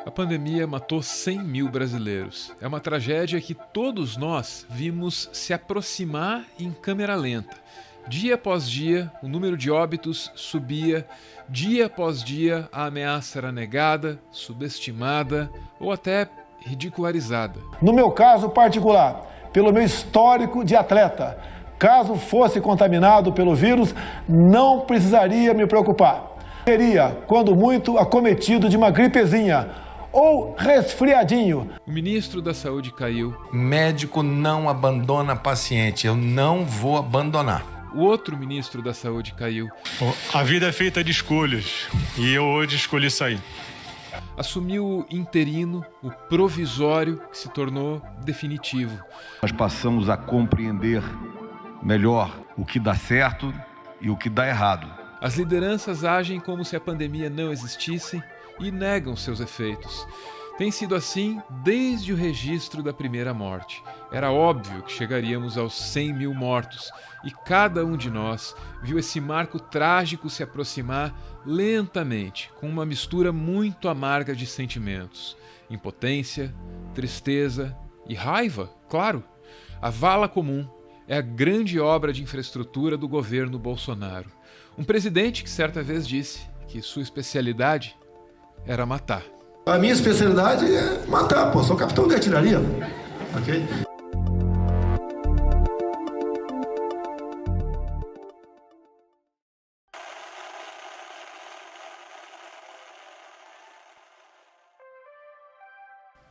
A pandemia matou 100 mil brasileiros. É uma tragédia que todos nós vimos se aproximar em câmera lenta. Dia após dia, o número de óbitos subia. Dia após dia, a ameaça era negada, subestimada ou até ridicularizada. No meu caso particular, pelo meu histórico de atleta, caso fosse contaminado pelo vírus, não precisaria me preocupar. Seria, quando muito, acometido de uma gripezinha ou resfriadinho. O ministro da Saúde caiu. Médico não abandona paciente, eu não vou abandonar. O outro ministro da Saúde caiu. A vida é feita de escolhas e eu hoje escolhi sair. Assumiu o interino, o provisório, que se tornou definitivo. Nós passamos a compreender melhor o que dá certo e o que dá errado. As lideranças agem como se a pandemia não existisse e negam seus efeitos. Tem sido assim desde o registro da primeira morte. Era óbvio que chegaríamos aos 100 mil mortos e cada um de nós viu esse marco trágico se aproximar lentamente, com uma mistura muito amarga de sentimentos. Impotência, tristeza e raiva, claro. A vala comum é a grande obra de infraestrutura do governo Bolsonaro. Um presidente que certa vez disse que sua especialidade era matar. A minha especialidade é matar, pô. Sou capitão de artilharia, ok?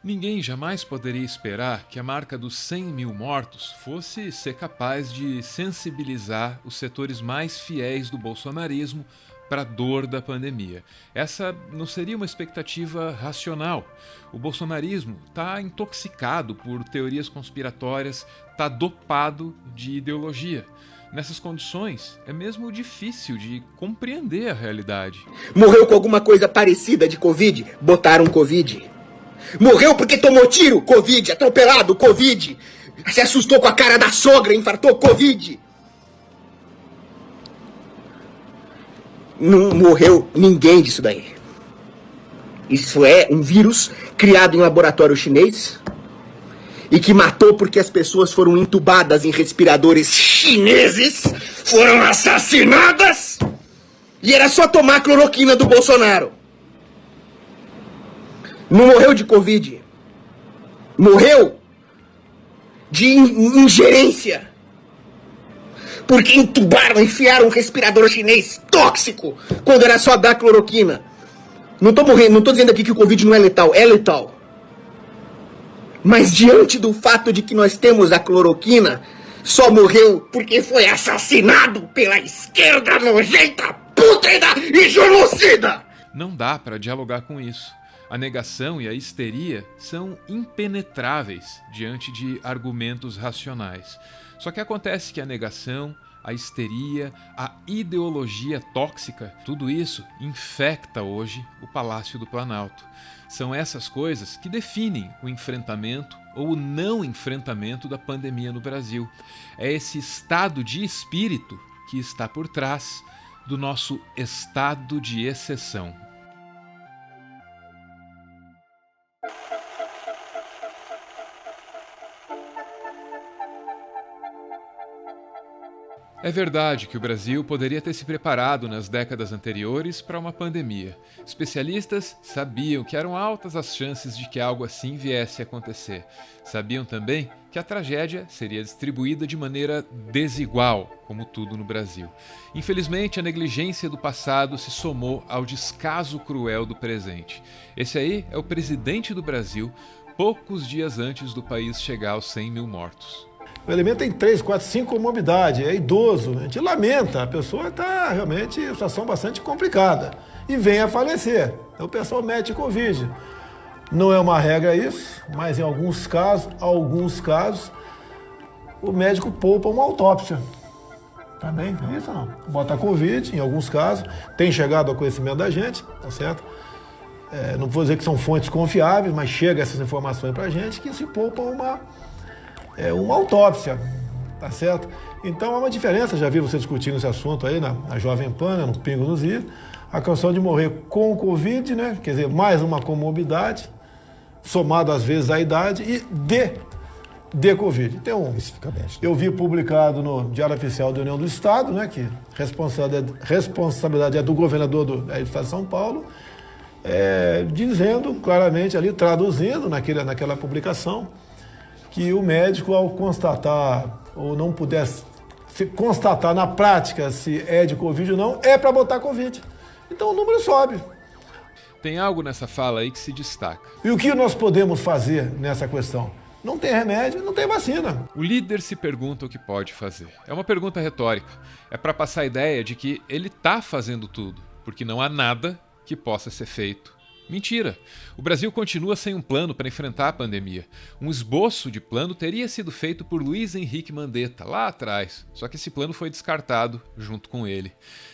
Ninguém jamais poderia esperar que a marca dos 100 mil mortos fosse ser capaz de sensibilizar os setores mais fiéis do bolsonarismo para a dor da pandemia. Essa não seria uma expectativa racional. O bolsonarismo está intoxicado por teorias conspiratórias, está dopado de ideologia. Nessas condições, é mesmo difícil de compreender a realidade. Morreu com alguma coisa parecida de Covid? Botaram Covid. Morreu porque tomou tiro? Covid. Atropelado? Covid. Se assustou com a cara da sogra? Infartou? Covid. Não morreu ninguém disso daí. Isso é um vírus criado em laboratório chinês e que matou porque as pessoas foram entubadas em respiradores chineses, foram assassinadas e era só tomar a cloroquina do Bolsonaro. Não morreu de Covid. Morreu de ingerência. Porque entubaram, enfiaram um respirador chinês tóxico quando era só dar cloroquina. Não tô morrendo, não tô dizendo aqui que o Covid não é letal, é letal. Mas diante do fato de que nós temos a cloroquina, só morreu porque foi assassinado pela esquerda nojenta, pútrida e genocida. Não dá para dialogar com isso. A negação e a histeria são impenetráveis diante de argumentos racionais. Só que acontece que a negação, a histeria, a ideologia tóxica, tudo isso infecta hoje o Palácio do Planalto. São essas coisas que definem o enfrentamento ou o não enfrentamento da pandemia no Brasil. É esse estado de espírito que está por trás do nosso estado de exceção. É verdade que o Brasil poderia ter se preparado nas décadas anteriores para uma pandemia. Especialistas sabiam que eram altas as chances de que algo assim viesse a acontecer. Sabiam também que a tragédia seria distribuída de maneira desigual, como tudo no Brasil. Infelizmente, a negligência do passado se somou ao descaso cruel do presente. Esse aí é o presidente do Brasil, poucos dias antes do país chegar aos 100 mil mortos. O elemento tem 3, 4, 5 comorbidades, é idoso, a gente lamenta, a pessoa está realmente em situação bastante complicada e vem a falecer. Então o pessoal mete Covid. Não é uma regra isso, mas em alguns casos, o médico poupa uma autópsia. Tá bem? É isso ou não? Bota Covid, em alguns casos, tem chegado ao conhecimento da gente, tá certo? Não vou dizer que são fontes confiáveis, mas chega essas informações pra gente que se poupa uma autópsia, tá certo? Então há uma diferença, já vi você discutindo esse assunto aí na Jovem Pan, né, no Pingo nos Is, a questão de morrer com o Covid, né, quer dizer, mais uma comorbidade, somado às vezes à idade, e de Covid. Eu vi publicado no Diário Oficial da União do Estado, né, que responsabilidade é do governador do Estado de São Paulo, dizendo claramente ali, traduzindo naquela publicação, que o médico, ao constatar ou não pudesse se constatar na prática se é de Covid ou não, é para botar Covid. Então o número sobe. Tem algo nessa fala aí que se destaca. E o que nós podemos fazer nessa questão? Não tem remédio, não tem vacina. O líder se pergunta o que pode fazer. É uma pergunta retórica. É para passar a ideia de que ele está fazendo tudo, porque não há nada que possa ser feito. Mentira! O Brasil continua sem um plano para enfrentar a pandemia. Um esboço de plano teria sido feito por Luiz Henrique Mandetta, lá atrás, só que esse plano foi descartado junto com ele.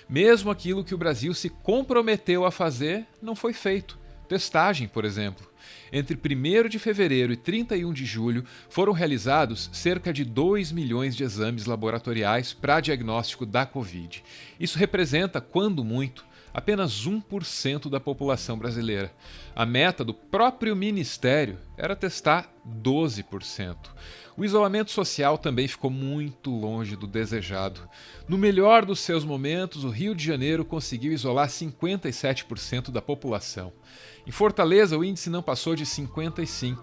Mesmo aquilo que o Brasil se comprometeu a fazer não foi feito. Testagem, por exemplo. Entre 1º de fevereiro e 31 de julho foram realizados cerca de 2 milhões de exames laboratoriais para diagnóstico da Covid. Isso representa, quando muito, apenas 1% da população brasileira. A meta do próprio Ministério era testar 12%. O isolamento social também ficou muito longe do desejado. No melhor dos seus momentos, o Rio de Janeiro conseguiu isolar 57% da população. Em Fortaleza, o índice não passou de 55%.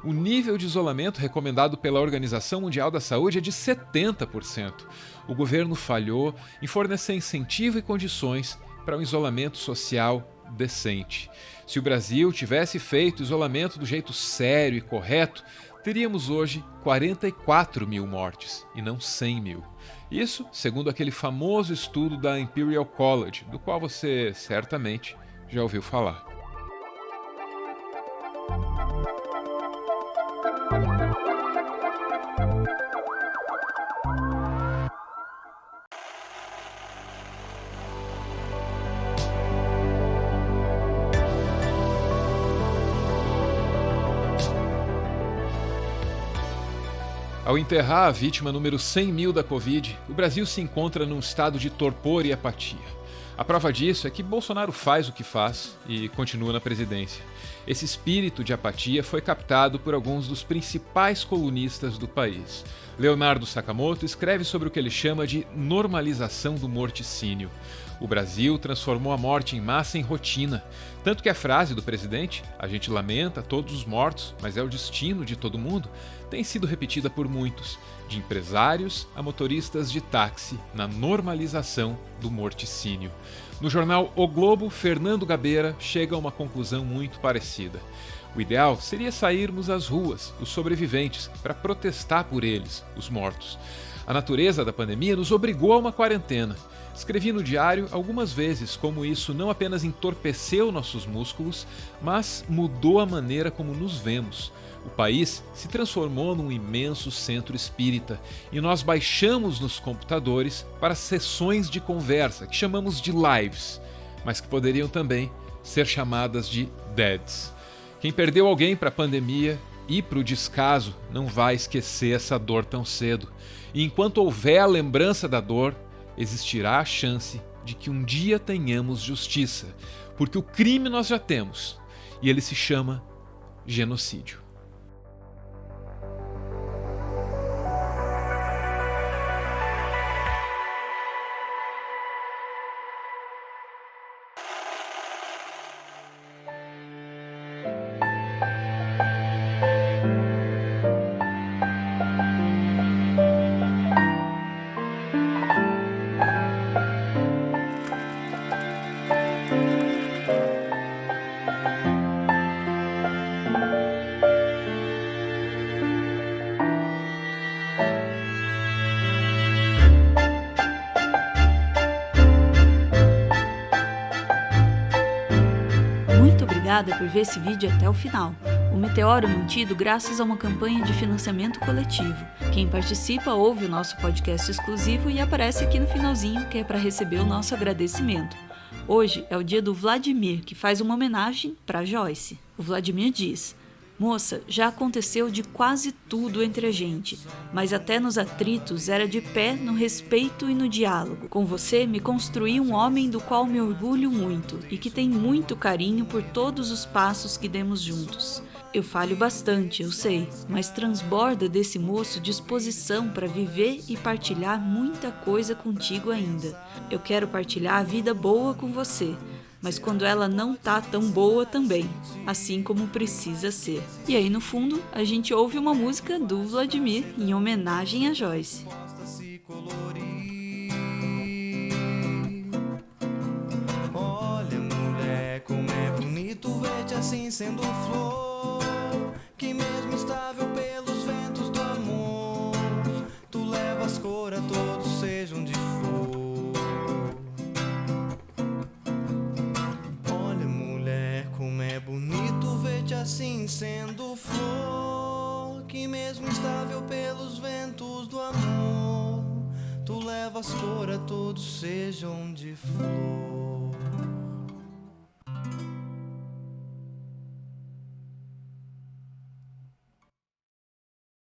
O nível de isolamento recomendado pela Organização Mundial da Saúde é de 70%. O governo falhou em fornecer incentivo e condições para um isolamento social decente. Se o Brasil tivesse feito isolamento do jeito sério e correto, teríamos hoje 44 mil mortes e não 100 mil. Isso segundo aquele famoso estudo da Imperial College, do qual você certamente já ouviu falar. Ao enterrar a vítima número 100 mil da Covid, o Brasil se encontra num estado de torpor e apatia. A prova disso é que Bolsonaro faz o que faz e continua na presidência. Esse espírito de apatia foi captado por alguns dos principais colunistas do país. Leonardo Sakamoto escreve sobre o que ele chama de normalização do morticínio. O Brasil transformou a morte em massa em rotina, tanto que a frase do presidente, "a gente lamenta todos os mortos, mas é o destino de todo mundo", tem sido repetida por muitos, de empresários a motoristas de táxi, na normalização do morticínio. No jornal O Globo, Fernando Gabeira chega a uma conclusão muito parecida. O ideal seria sairmos às ruas, os sobreviventes, para protestar por eles, os mortos. A natureza da pandemia nos obrigou a uma quarentena. Escrevi no diário algumas vezes como isso não apenas entorpeceu nossos músculos, mas mudou a maneira como nos vemos. O país se transformou num imenso centro espírita e nós baixamos nos computadores para sessões de conversa, que chamamos de lives, mas que poderiam também ser chamadas de deads. Quem perdeu alguém para a pandemia e para o descaso não vai esquecer essa dor tão cedo. E enquanto houver a lembrança da dor, existirá a chance de que um dia tenhamos justiça, porque o crime nós já temos, e ele se chama genocídio. Obrigada por ver esse vídeo até o final. O Meteoro é mantido graças a uma campanha de financiamento coletivo. Quem participa ouve o nosso podcast exclusivo e aparece aqui no finalzinho, que é para receber o nosso agradecimento. Hoje é o dia do Vladimir, que faz uma homenagem para Joyce. O Vladimir diz: Moça, já aconteceu de quase tudo entre a gente, mas até nos atritos era de pé no respeito e no diálogo. Com você me construí um homem do qual me orgulho muito e que tem muito carinho por todos os passos que demos juntos. Eu falho bastante, eu sei, mas transborda desse moço disposição para viver e partilhar muita coisa contigo ainda. Eu quero partilhar a vida boa com você, mas quando ela não tá tão boa também, assim como precisa ser. E aí no fundo a gente ouve uma música do Vladimir em homenagem a Joyce. Olha, mulher, como é bonito ver-te assim sendo flor, que mesmo estável pelos ventos do amor, tu levas cor a todos, sejam de for. Como é bonito ver-te assim sendo flor, que mesmo estável pelos ventos do amor, tu levas cor a todos, sejam de flor.